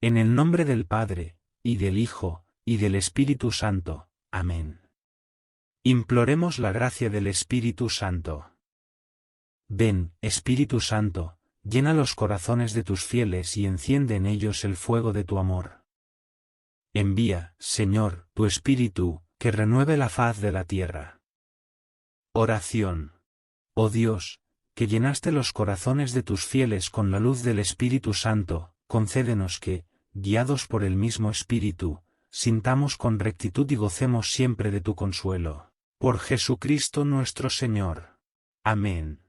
En el nombre del Padre, y del Hijo, y del Espíritu Santo. Amén. Imploremos la gracia del Espíritu Santo. Ven, Espíritu Santo, llena los corazones de tus fieles y enciende en ellos el fuego de tu amor. Envía, Señor, tu Espíritu, que renueve la faz de la tierra. Oración. Oh Dios, que llenaste los corazones de tus fieles con la luz del Espíritu Santo, concédenos que, guiados por el mismo Espíritu, sintamos con rectitud y gocemos siempre de tu consuelo. Por Jesucristo nuestro Señor. Amén.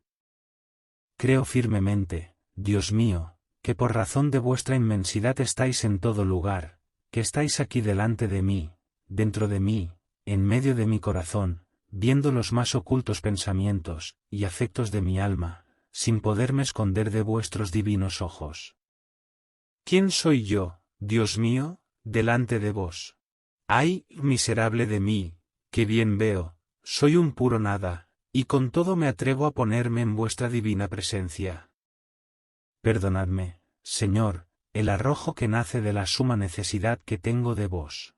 Creo firmemente, Dios mío, que por razón de vuestra inmensidad estáis en todo lugar, que estáis aquí delante de mí, dentro de mí, en medio de mi corazón, viendo los más ocultos pensamientos y afectos de mi alma, sin poderme esconder de vuestros divinos ojos. ¿Quién soy yo, Dios mío, delante de vos? ¡Ay, miserable de mí, que bien veo, soy un puro nada, y con todo me atrevo a ponerme en vuestra divina presencia! Perdonadme, Señor, el arrojo que nace de la suma necesidad que tengo de vos.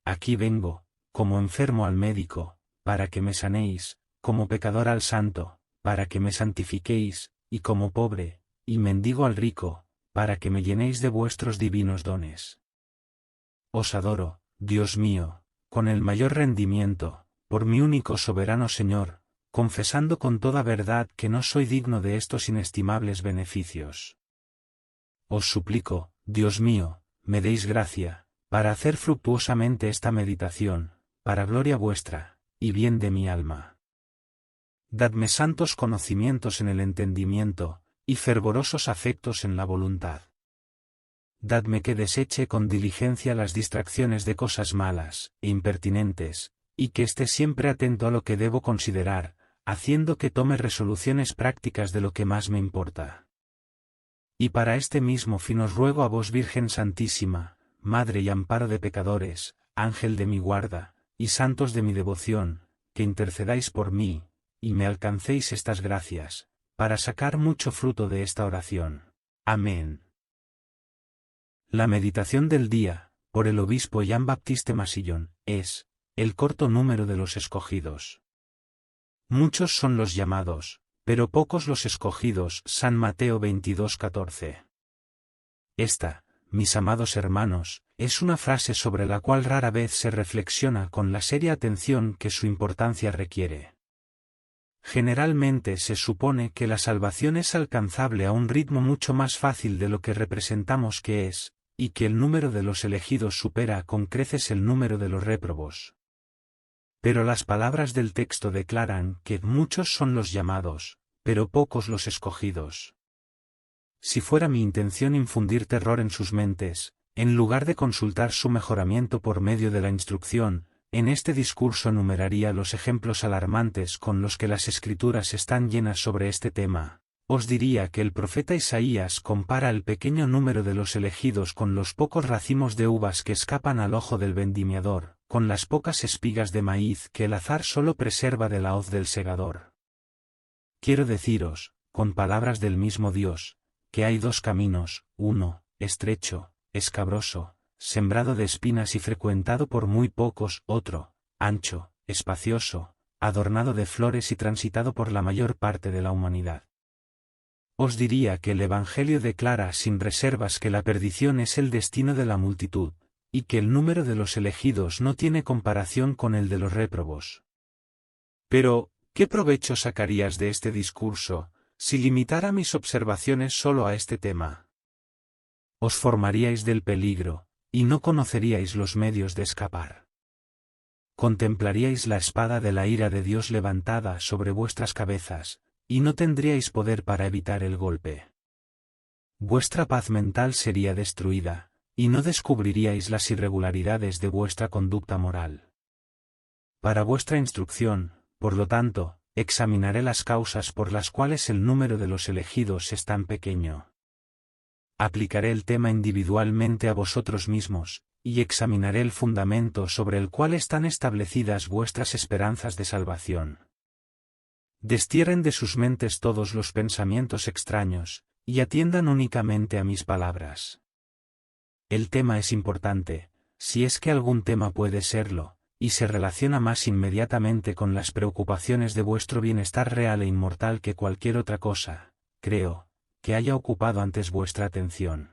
Aquí vengo, como enfermo al médico, para que me sanéis, como pecador al santo, para que me santifiquéis, y como pobre, y mendigo al rico, para que me llenéis de vuestros divinos dones. Os adoro, Dios mío, con el mayor rendimiento, por mi único soberano Señor, confesando con toda verdad que no soy digno de estos inestimables beneficios. Os suplico, Dios mío, me deis gracia, para hacer fructuosamente esta meditación, para gloria vuestra, y bien de mi alma. Dadme santos conocimientos en el entendimiento, y fervorosos afectos en la voluntad. Dadme que deseche con diligencia las distracciones de cosas malas e impertinentes, y que esté siempre atento a lo que debo considerar, haciendo que tome resoluciones prácticas de lo que más me importa. Y para este mismo fin os ruego a vos Virgen Santísima, Madre y amparo de pecadores, Ángel de mi guarda, y santos de mi devoción, que intercedáis por mí, y me alcancéis estas gracias, para sacar mucho fruto de esta oración. Amén. La meditación del día, por el obispo Jean-Baptiste Masillon, es: el corto número de los escogidos. Muchos son los llamados, pero pocos los escogidos. San Mateo 22:14. Esta, mis amados hermanos, es una frase sobre la cual rara vez se reflexiona con la seria atención que su importancia requiere. Generalmente se supone que la salvación es alcanzable a un ritmo mucho más fácil de lo que representamos que es, y que el número de los elegidos supera con creces el número de los réprobos. Pero las palabras del texto declaran que muchos son los llamados, pero pocos los escogidos. Si fuera mi intención infundir terror en sus mentes, en lugar de consultar su mejoramiento por medio de la instrucción, en este discurso enumeraría los ejemplos alarmantes con los que las Escrituras están llenas sobre este tema. Os diría que el profeta Isaías compara el pequeño número de los elegidos con los pocos racimos de uvas que escapan al ojo del vendimiador, con las pocas espigas de maíz que el azar solo preserva de la hoz del segador. Quiero deciros, con palabras del mismo Dios, que hay dos caminos, uno, estrecho, escabroso, sembrado de espinas y frecuentado por muy pocos; otro, ancho, espacioso, adornado de flores y transitado por la mayor parte de la humanidad. Os diría que el Evangelio declara sin reservas que la perdición es el destino de la multitud, y que el número de los elegidos no tiene comparación con el de los réprobos. Pero, ¿qué provecho sacarías de este discurso, si limitara mis observaciones solo a este tema? Os formaríais del peligro, y no conoceríais los medios de escapar. Contemplaríais la espada de la ira de Dios levantada sobre vuestras cabezas, y no tendríais poder para evitar el golpe. Vuestra paz mental sería destruida, y no descubriríais las irregularidades de vuestra conducta moral. Para vuestra instrucción, por lo tanto, examinaré las causas por las cuales el número de los elegidos es tan pequeño. Aplicaré el tema individualmente a vosotros mismos, y examinaré el fundamento sobre el cual están establecidas vuestras esperanzas de salvación. Destierren de sus mentes todos los pensamientos extraños, y atiendan únicamente a mis palabras. El tema es importante, si es que algún tema puede serlo, y se relaciona más inmediatamente con las preocupaciones de vuestro bienestar real e inmortal que cualquier otra cosa, creo, que haya ocupado antes vuestra atención.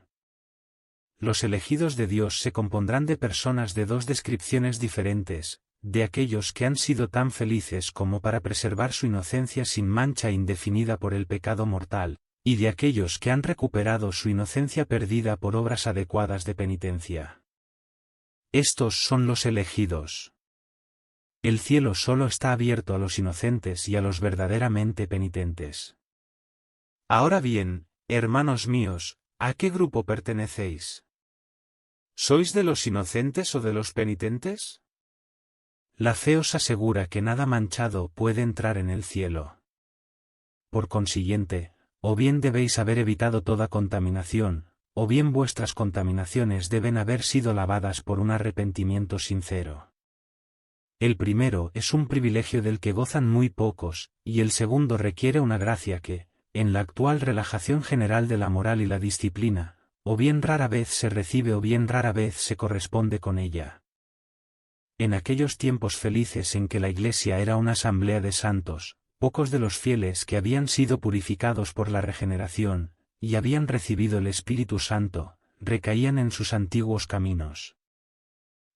Los elegidos de Dios se compondrán de personas de dos descripciones diferentes, de aquellos que han sido tan felices como para preservar su inocencia sin mancha indefinida por el pecado mortal, y de aquellos que han recuperado su inocencia perdida por obras adecuadas de penitencia. Estos son los elegidos. El cielo solo está abierto a los inocentes y a los verdaderamente penitentes. Ahora bien, hermanos míos, ¿a qué grupo pertenecéis? ¿Sois de los inocentes o de los penitentes? La fe os asegura que nada manchado puede entrar en el cielo. Por consiguiente, o bien debéis haber evitado toda contaminación, o bien vuestras contaminaciones deben haber sido lavadas por un arrepentimiento sincero. El primero es un privilegio del que gozan muy pocos, y el segundo requiere una gracia que, en la actual relajación general de la moral y la disciplina, o bien rara vez se recibe o bien rara vez se corresponde con ella. En aquellos tiempos felices en que la Iglesia era una asamblea de santos, pocos de los fieles que habían sido purificados por la regeneración, y habían recibido el Espíritu Santo, recaían en sus antiguos caminos.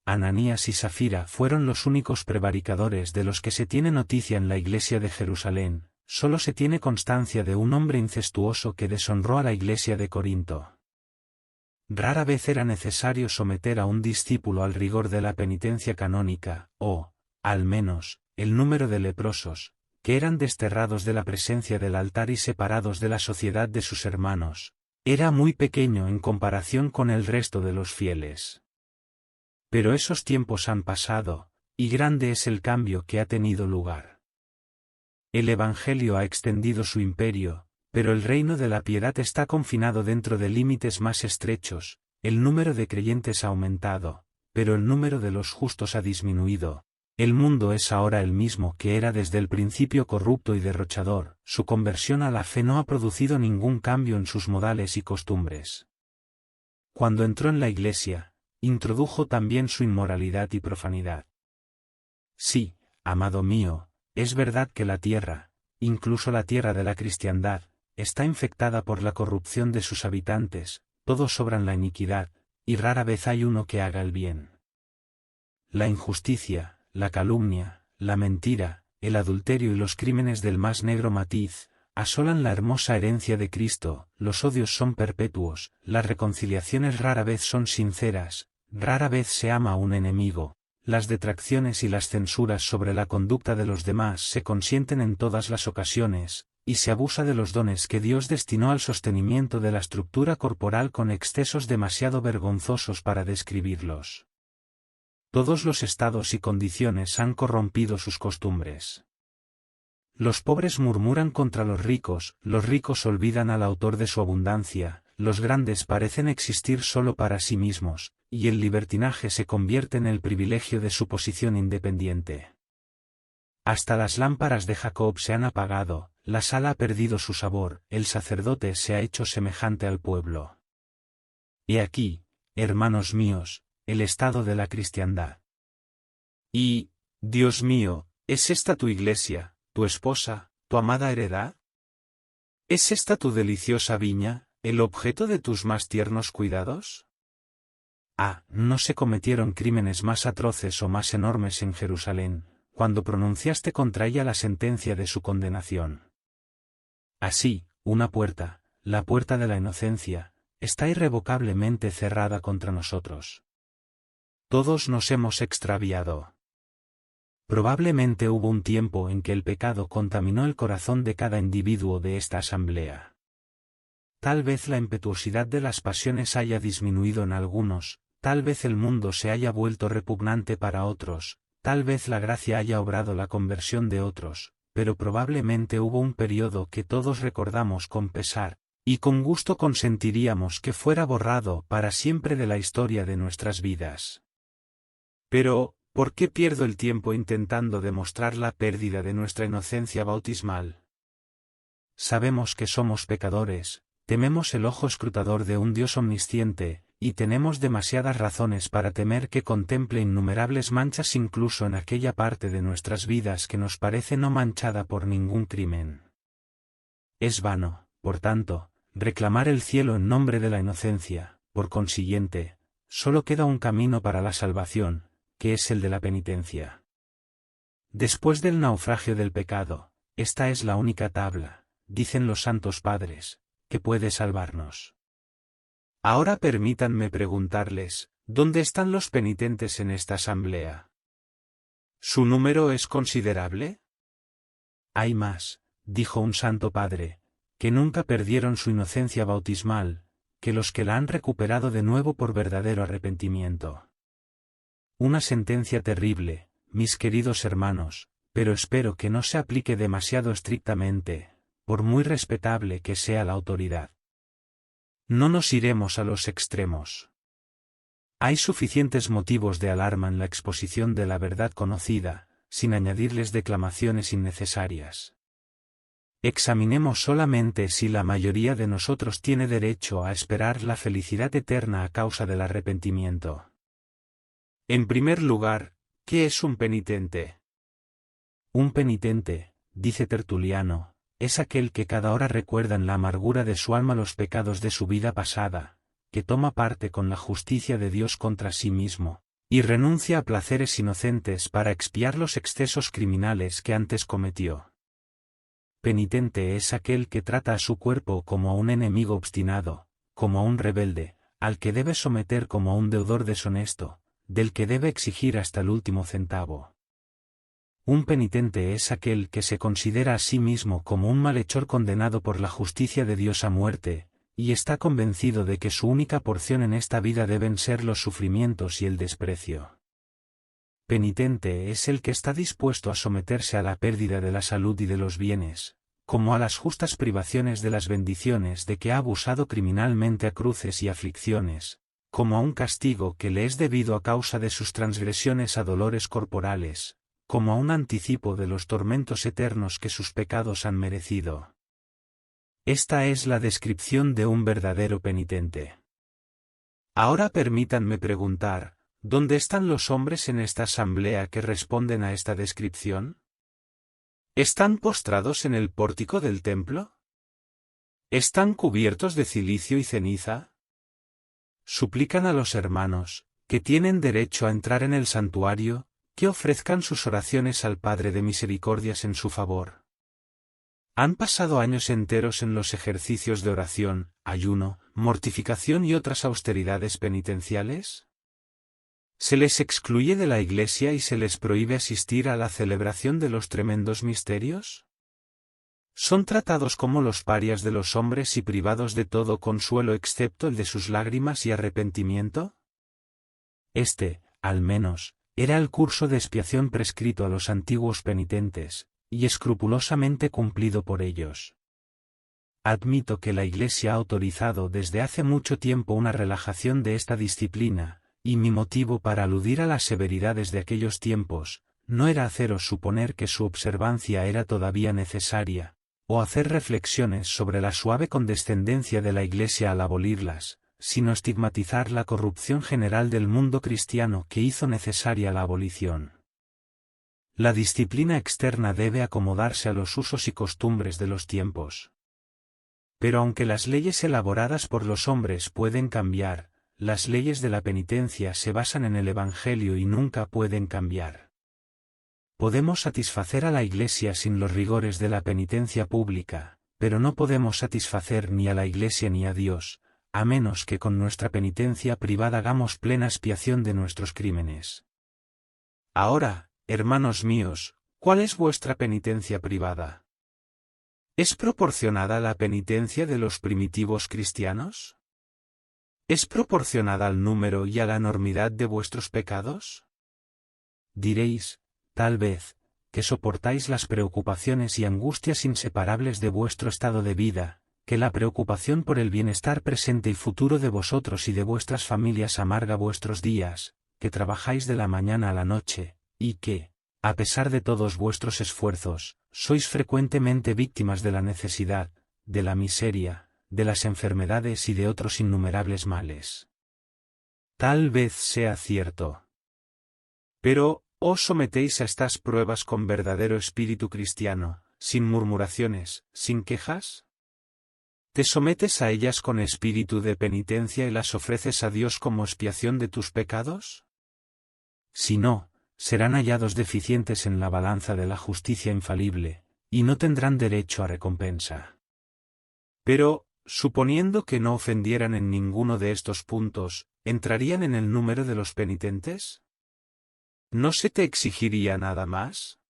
Ananías y Safira fueron los únicos prevaricadores de los que se tiene noticia en la Iglesia de Jerusalén, solo se tiene constancia de un hombre incestuoso que deshonró a la Iglesia de Corinto. Rara vez era necesario someter a un discípulo al rigor de la penitencia canónica, o, al menos, el número de leprosos, que eran desterrados de la presencia del altar y separados de la sociedad de sus hermanos, era muy pequeño en comparación con el resto de los fieles. Pero esos tiempos han pasado, y grande es el cambio que ha tenido lugar. El Evangelio ha extendido su imperio, pero el reino de la piedad está confinado dentro de límites más estrechos, el número de creyentes ha aumentado, pero el número de los justos ha disminuido. El mundo es ahora el mismo que era desde el principio corrupto y derrochador, su conversión a la fe no ha producido ningún cambio en sus modales y costumbres. Cuando entró en la Iglesia, introdujo también su inmoralidad y profanidad. Sí, amado mío, es verdad que la tierra, incluso la tierra de la cristiandad, está infectada por la corrupción de sus habitantes, todos obran la iniquidad, y rara vez hay uno que haga el bien. La injusticia, la calumnia, la mentira, el adulterio y los crímenes del más negro matiz, asolan la hermosa herencia de Cristo, los odios son perpetuos, las reconciliaciones rara vez son sinceras, rara vez se ama a un enemigo, las detracciones y las censuras sobre la conducta de los demás se consienten en todas las ocasiones, y se abusa de los dones que Dios destinó al sostenimiento de la estructura corporal con excesos demasiado vergonzosos para describirlos. Todos los estados y condiciones han corrompido sus costumbres. Los pobres murmuran contra los ricos olvidan al autor de su abundancia, los grandes parecen existir solo para sí mismos, y el libertinaje se convierte en el privilegio de su posición independiente. Hasta las lámparas de Jacob se han apagado, la sal ha perdido su sabor, el sacerdote se ha hecho semejante al pueblo. He aquí, hermanos míos, el estado de la cristiandad. Y, Dios mío, ¿es esta tu iglesia, tu esposa, tu amada heredad? ¿Es esta tu deliciosa viña, el objeto de tus más tiernos cuidados? Ah, no se cometieron crímenes más atroces o más enormes en Jerusalén, cuando pronunciaste contra ella la sentencia de su condenación. Así, una puerta, la puerta de la inocencia, está irrevocablemente cerrada contra nosotros. Todos nos hemos extraviado. Probablemente hubo un tiempo en que el pecado contaminó el corazón de cada individuo de esta asamblea. Tal vez la impetuosidad de las pasiones haya disminuido en algunos, tal vez el mundo se haya vuelto repugnante para otros, tal vez la gracia haya obrado la conversión de otros, pero probablemente hubo un periodo que todos recordamos con pesar, y con gusto consentiríamos que fuera borrado para siempre de la historia de nuestras vidas. Pero, ¿por qué pierdo el tiempo intentando demostrar la pérdida de nuestra inocencia bautismal? Sabemos que somos pecadores, tememos el ojo escrutador de un Dios omnisciente, y tenemos demasiadas razones para temer que contemple innumerables manchas incluso en aquella parte de nuestras vidas que nos parece no manchada por ningún crimen. Es vano, por tanto, reclamar el cielo en nombre de la inocencia. Por consiguiente, solo queda un camino para la salvación, que es el de la penitencia. Después del naufragio del pecado, esta es la única tabla, dicen los santos padres, que puede salvarnos. Ahora permítanme preguntarles, ¿dónde están los penitentes en esta asamblea? ¿Su número es considerable? Hay más, dijo un santo padre, que nunca perdieron su inocencia bautismal, que los que la han recuperado de nuevo por verdadero arrepentimiento. Una sentencia terrible, mis queridos hermanos, pero espero que no se aplique demasiado estrictamente, por muy respetable que sea la autoridad. No nos iremos a los extremos. Hay suficientes motivos de alarma en la exposición de la verdad conocida, sin añadirles declamaciones innecesarias. Examinemos solamente si la mayoría de nosotros tiene derecho a esperar la felicidad eterna a causa del arrepentimiento. En primer lugar, ¿qué es un penitente? Un penitente, dice Tertuliano, es aquel que cada hora recuerda en la amargura de su alma los pecados de su vida pasada, que toma parte con la justicia de Dios contra sí mismo, y renuncia a placeres inocentes para expiar los excesos criminales que antes cometió. Penitente es aquel que trata a su cuerpo como a un enemigo obstinado, como a un rebelde, al que debe someter como a un deudor deshonesto, del que debe exigir hasta el último centavo. Un penitente es aquel que se considera a sí mismo como un malhechor condenado por la justicia de Dios a muerte, y está convencido de que su única porción en esta vida deben ser los sufrimientos y el desprecio. Penitente es el que está dispuesto a someterse a la pérdida de la salud y de los bienes, como a las justas privaciones de las bendiciones de que ha abusado criminalmente a cruces y aflicciones, como a un castigo que le es debido a causa de sus transgresiones a dolores corporales, como a un anticipo de los tormentos eternos que sus pecados han merecido. Esta es la descripción de un verdadero penitente. Ahora permítanme preguntar, ¿dónde están los hombres en esta asamblea que responden a esta descripción? ¿Están postrados en el pórtico del templo? ¿Están cubiertos de cilicio y ceniza? Suplican a los hermanos, que tienen derecho a entrar en el santuario, que ofrezcan sus oraciones al Padre de Misericordias en su favor. Han pasado años enteros en los ejercicios de oración, ayuno, mortificación y otras austeridades penitenciales. ¿Se les excluye de la Iglesia y se les prohíbe asistir a la celebración de los tremendos misterios? ¿Son tratados como los parias de los hombres y privados de todo consuelo excepto el de sus lágrimas y arrepentimiento? Al menos, era el curso de expiación prescrito a los antiguos penitentes, y escrupulosamente cumplido por ellos. Admito que la Iglesia ha autorizado desde hace mucho tiempo una relajación de esta disciplina, y mi motivo para aludir a las severidades de aquellos tiempos, no era haceros suponer que su observancia era todavía necesaria, o hacer reflexiones sobre la suave condescendencia de la Iglesia al abolirlas, sino estigmatizar la corrupción general del mundo cristiano que hizo necesaria la abolición. La disciplina externa debe acomodarse a los usos y costumbres de los tiempos. Pero aunque las leyes elaboradas por los hombres pueden cambiar, las leyes de la penitencia se basan en el Evangelio y nunca pueden cambiar. Podemos satisfacer a la Iglesia sin los rigores de la penitencia pública, pero no podemos satisfacer ni a la Iglesia ni a Dios, a menos que con nuestra penitencia privada hagamos plena expiación de nuestros crímenes. Ahora, hermanos míos, ¿cuál es vuestra penitencia privada? ¿Es proporcionada a la penitencia de los primitivos cristianos? ¿Es proporcionada al número y a la enormidad de vuestros pecados? Diréis, tal vez, que soportáis las preocupaciones y angustias inseparables de vuestro estado de vida, que la preocupación por el bienestar presente y futuro de vosotros y de vuestras familias amarga vuestros días, que trabajáis de la mañana a la noche, y que, a pesar de todos vuestros esfuerzos, sois frecuentemente víctimas de la necesidad, de la miseria, de las enfermedades y de otros innumerables males. Tal vez sea cierto. Pero, ¿os sometéis a estas pruebas con verdadero espíritu cristiano, sin murmuraciones, sin quejas? ¿Te sometes a ellas con espíritu de penitencia y las ofreces a Dios como expiación de tus pecados? Si no, serán hallados deficientes en la balanza de la justicia infalible, y no tendrán derecho a recompensa. Pero, suponiendo que no ofendieran en ninguno de estos puntos, ¿entrarían en el número de los penitentes? ¿No se te exigiría nada más?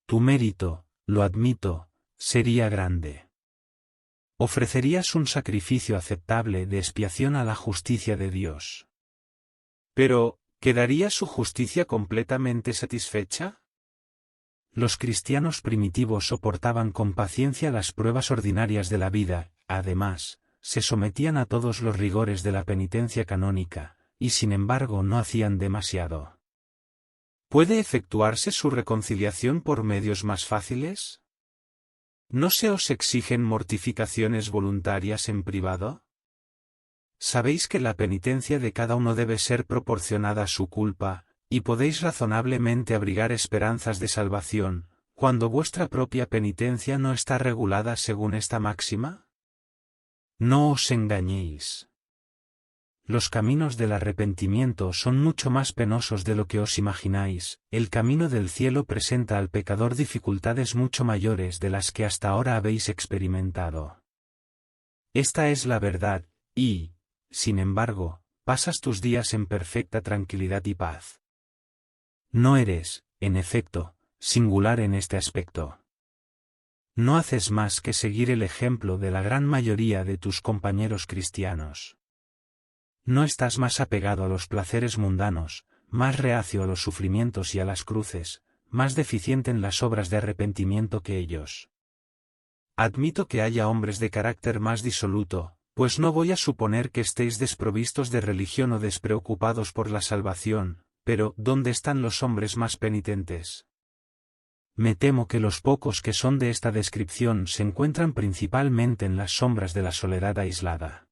Tu mérito, lo admito, sería grande. Ofrecerías un sacrificio aceptable de expiación a la justicia de Dios. Pero, ¿quedaría su justicia completamente satisfecha? Los cristianos primitivos soportaban con paciencia las pruebas ordinarias de la vida, además, se sometían a todos los rigores de la penitencia canónica, y sin embargo no hacían demasiado. ¿Puede efectuarse su reconciliación por medios más fáciles? ¿No se os exigen mortificaciones voluntarias en privado? Sabéis que la penitencia de cada uno debe ser proporcionada a su culpa, y podéis razonablemente abrigar esperanzas de salvación, cuando vuestra propia penitencia no está regulada según esta máxima. No os engañéis. Los caminos del arrepentimiento son mucho más penosos de lo que os imagináis. El camino del cielo presenta al pecador dificultades mucho mayores de las que hasta ahora habéis experimentado. Esta es la verdad, y, sin embargo, pasas tus días en perfecta tranquilidad y paz. No eres, en efecto, singular en este aspecto. No haces más que seguir el ejemplo de la gran mayoría de tus compañeros cristianos. No estás más apegado a los placeres mundanos, más reacio a los sufrimientos y a las cruces, más deficiente en las obras de arrepentimiento que ellos. Admito que haya hombres de carácter más disoluto, pues no voy a suponer que estéis desprovistos de religión o despreocupados por la salvación, pero ¿dónde están los hombres más penitentes? Me temo que los pocos que son de esta descripción se encuentran principalmente en las sombras de la soledad aislada.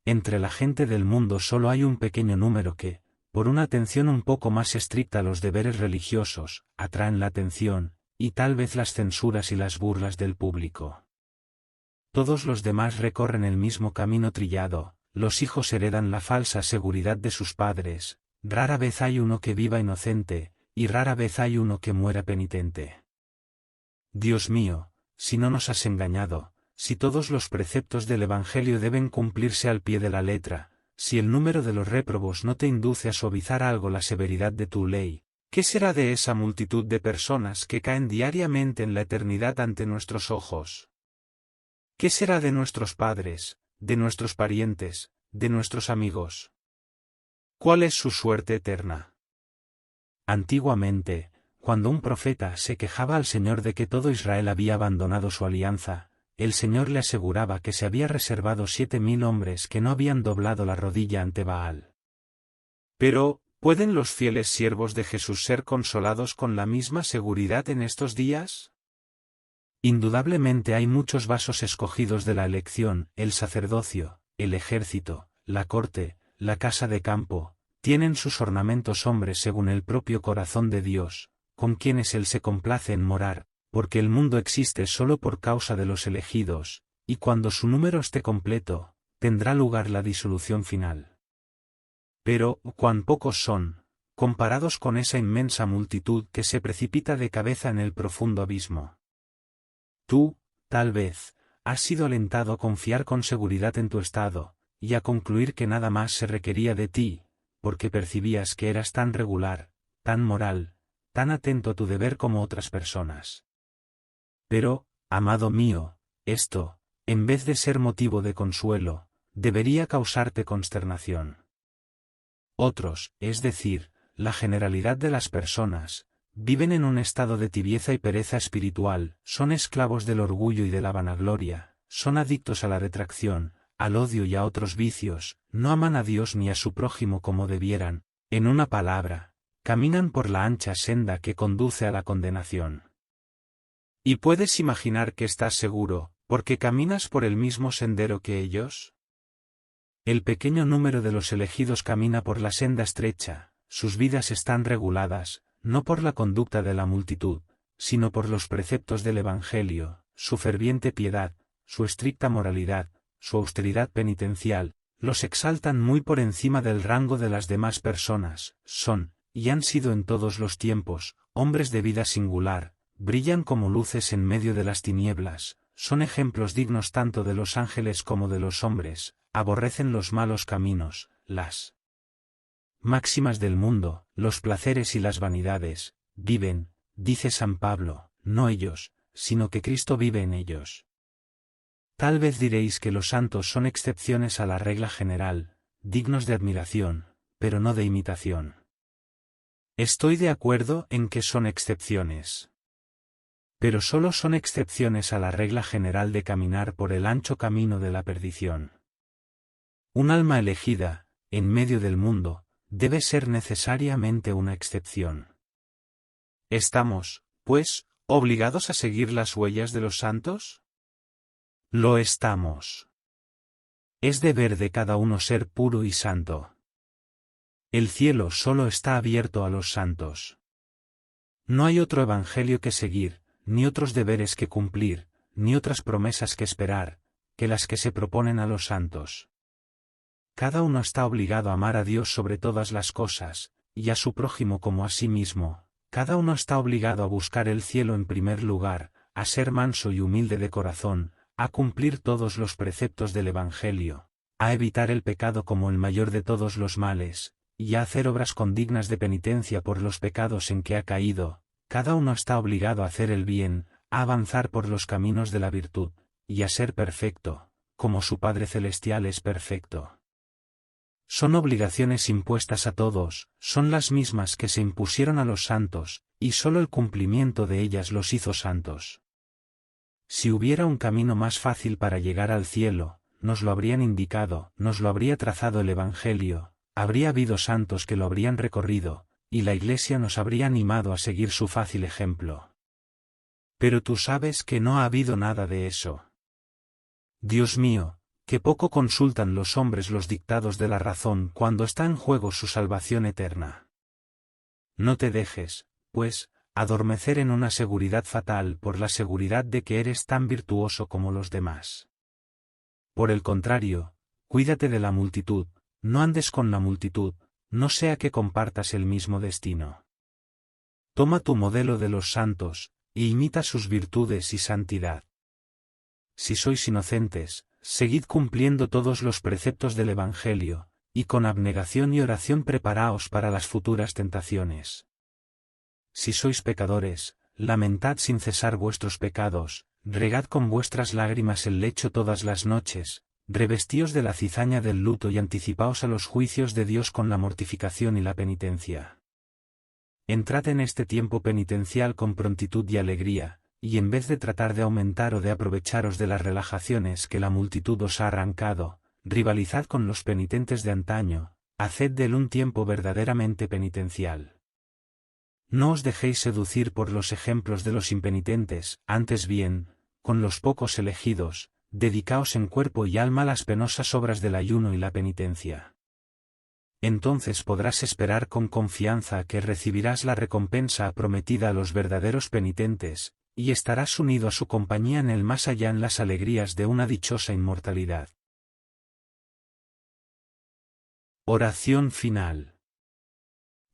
Entre la gente del mundo solo hay un pequeño número que, por una atención un poco más estricta a los deberes religiosos, atraen la atención, y tal vez las censuras y las burlas del público. Todos los demás recorren el mismo camino trillado, los hijos heredan la falsa seguridad de sus padres, rara vez hay uno que viva inocente, y rara vez hay uno que muera penitente. Dios mío, si no nos has engañado, si todos los preceptos del Evangelio deben cumplirse al pie de la letra, si el número de los réprobos no te induce a suavizar algo la severidad de tu ley, ¿qué será de esa multitud de personas que caen diariamente en la eternidad ante nuestros ojos? ¿Qué será de nuestros padres, de nuestros parientes, de nuestros amigos? ¿Cuál es su suerte eterna? Antiguamente, cuando un profeta se quejaba al Señor de que todo Israel había abandonado su alianza, el Señor le aseguraba que se había reservado 7.000 hombres que no habían doblado la rodilla ante Baal. Pero, ¿pueden los fieles siervos de Jesús ser consolados con la misma seguridad en estos días? Indudablemente hay muchos vasos escogidos de la elección, el sacerdocio, el ejército, la corte, la casa de campo, tienen sus ornamentos hombres según el propio corazón de Dios, con quienes Él se complace en morar, porque el mundo existe solo por causa de los elegidos, y cuando su número esté completo, tendrá lugar la disolución final. Pero, cuán pocos son, comparados con esa inmensa multitud que se precipita de cabeza en el profundo abismo. Tú, tal vez, has sido alentado a confiar con seguridad en tu estado, y a concluir que nada más se requería de ti, porque percibías que eras tan regular, tan moral, tan atento a tu deber como otras personas. Pero, amado mío, esto, en vez de ser motivo de consuelo, debería causarte consternación. Otros, es decir, la generalidad de las personas, viven en un estado de tibieza y pereza espiritual, son esclavos del orgullo y de la vanagloria, son adictos a la retracción, al odio y a otros vicios, no aman a Dios ni a su prójimo como debieran, en una palabra, caminan por la ancha senda que conduce a la condenación. ¿Y puedes imaginar que estás seguro, porque caminas por el mismo sendero que ellos? El pequeño número de los elegidos camina por la senda estrecha, sus vidas están reguladas, no por la conducta de la multitud, sino por los preceptos del Evangelio, su ferviente piedad, su estricta moralidad, su austeridad penitencial, los exaltan muy por encima del rango de las demás personas, son, y han sido en todos los tiempos, hombres de vida singular, brillan como luces en medio de las tinieblas, son ejemplos dignos tanto de los ángeles como de los hombres, aborrecen los malos caminos, las máximas del mundo, los placeres y las vanidades, viven, dice San Pablo, no ellos, sino que Cristo vive en ellos. Tal vez diréis que los santos son excepciones a la regla general, dignos de admiración, pero no de imitación. Estoy de acuerdo en que son excepciones. Pero solo son excepciones a la regla general de caminar por el ancho camino de la perdición. Un alma elegida, en medio del mundo, debe ser necesariamente una excepción. ¿Estamos, pues, obligados a seguir las huellas de los santos? Lo estamos. Es deber de cada uno ser puro y santo. El cielo solo está abierto a los santos. No hay otro evangelio que seguir, ni otros deberes que cumplir, ni otras promesas que esperar, que las que se proponen a los santos. Cada uno está obligado a amar a Dios sobre todas las cosas, y a su prójimo como a sí mismo. Cada uno está obligado a buscar el cielo en primer lugar, a ser manso y humilde de corazón, a cumplir todos los preceptos del Evangelio, a evitar el pecado como el mayor de todos los males, y a hacer obras condignas de penitencia por los pecados en que ha caído. Cada uno está obligado a hacer el bien, a avanzar por los caminos de la virtud, y a ser perfecto, como su Padre Celestial es perfecto. Son obligaciones impuestas a todos, son las mismas que se impusieron a los santos, y sólo el cumplimiento de ellas los hizo santos. Si hubiera un camino más fácil para llegar al cielo, nos lo habrían indicado, nos lo habría trazado el Evangelio, habría habido santos que lo habrían recorrido, y la Iglesia nos habría animado a seguir su fácil ejemplo. Pero tú sabes que no ha habido nada de eso. Dios mío, que poco consultan los hombres los dictados de la razón cuando está en juego su salvación eterna. No te dejes, pues, adormecer en una seguridad fatal por la seguridad de que eres tan virtuoso como los demás. Por el contrario, cuídate de la multitud, no andes con la multitud, no sea que compartas el mismo destino. Toma tu modelo de los santos, e imita sus virtudes y santidad. Si sois inocentes, seguid cumpliendo todos los preceptos del Evangelio, y con abnegación y oración preparaos para las futuras tentaciones. Si sois pecadores, lamentad sin cesar vuestros pecados, regad con vuestras lágrimas el lecho todas las noches, revestíos de la cizaña del luto y anticipaos a los juicios de Dios con la mortificación y la penitencia. Entrad en este tiempo penitencial con prontitud y alegría, y en vez de tratar de aumentar o de aprovecharos de las relajaciones que la multitud os ha arrancado, rivalizad con los penitentes de antaño, haced de él un tiempo verdaderamente penitencial. No os dejéis seducir por los ejemplos de los impenitentes, antes bien, con los pocos elegidos, dedicaos en cuerpo y alma a las penosas obras del ayuno y la penitencia. Entonces podrás esperar con confianza que recibirás la recompensa prometida a los verdaderos penitentes, y estarás unido a su compañía en el más allá en las alegrías de una dichosa inmortalidad. Oración final.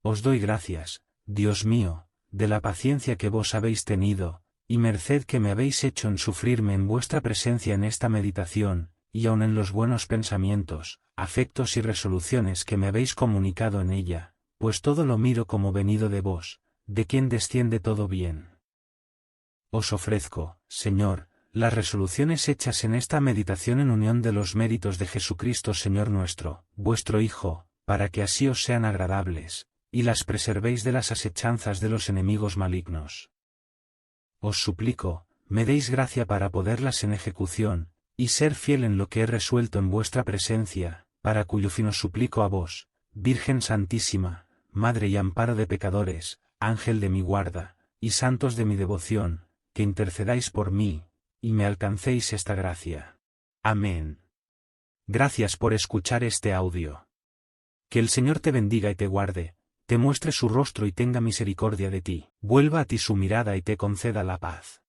Os doy gracias, Dios mío, de la paciencia que vos habéis tenido, y merced que me habéis hecho en sufrirme en vuestra presencia en esta meditación, y aun en los buenos pensamientos, afectos y resoluciones que me habéis comunicado en ella, pues todo lo miro como venido de vos, de quien desciende todo bien. Os ofrezco, Señor, las resoluciones hechas en esta meditación en unión de los méritos de Jesucristo Señor nuestro, vuestro Hijo, para que así os sean agradables, y las preservéis de las asechanzas de los enemigos malignos. Os suplico, me deis gracia para poderlas en ejecución, y ser fiel en lo que he resuelto en vuestra presencia, para cuyo fin os suplico a vos, Virgen Santísima, Madre y Amparo de pecadores, Ángel de mi guarda, y santos de mi devoción, que intercedáis por mí, y me alcancéis esta gracia. Amén. Gracias por escuchar este audio. Que el Señor te bendiga y te guarde, te muestre su rostro y tenga misericordia de ti, vuelva a ti su mirada y te conceda la paz.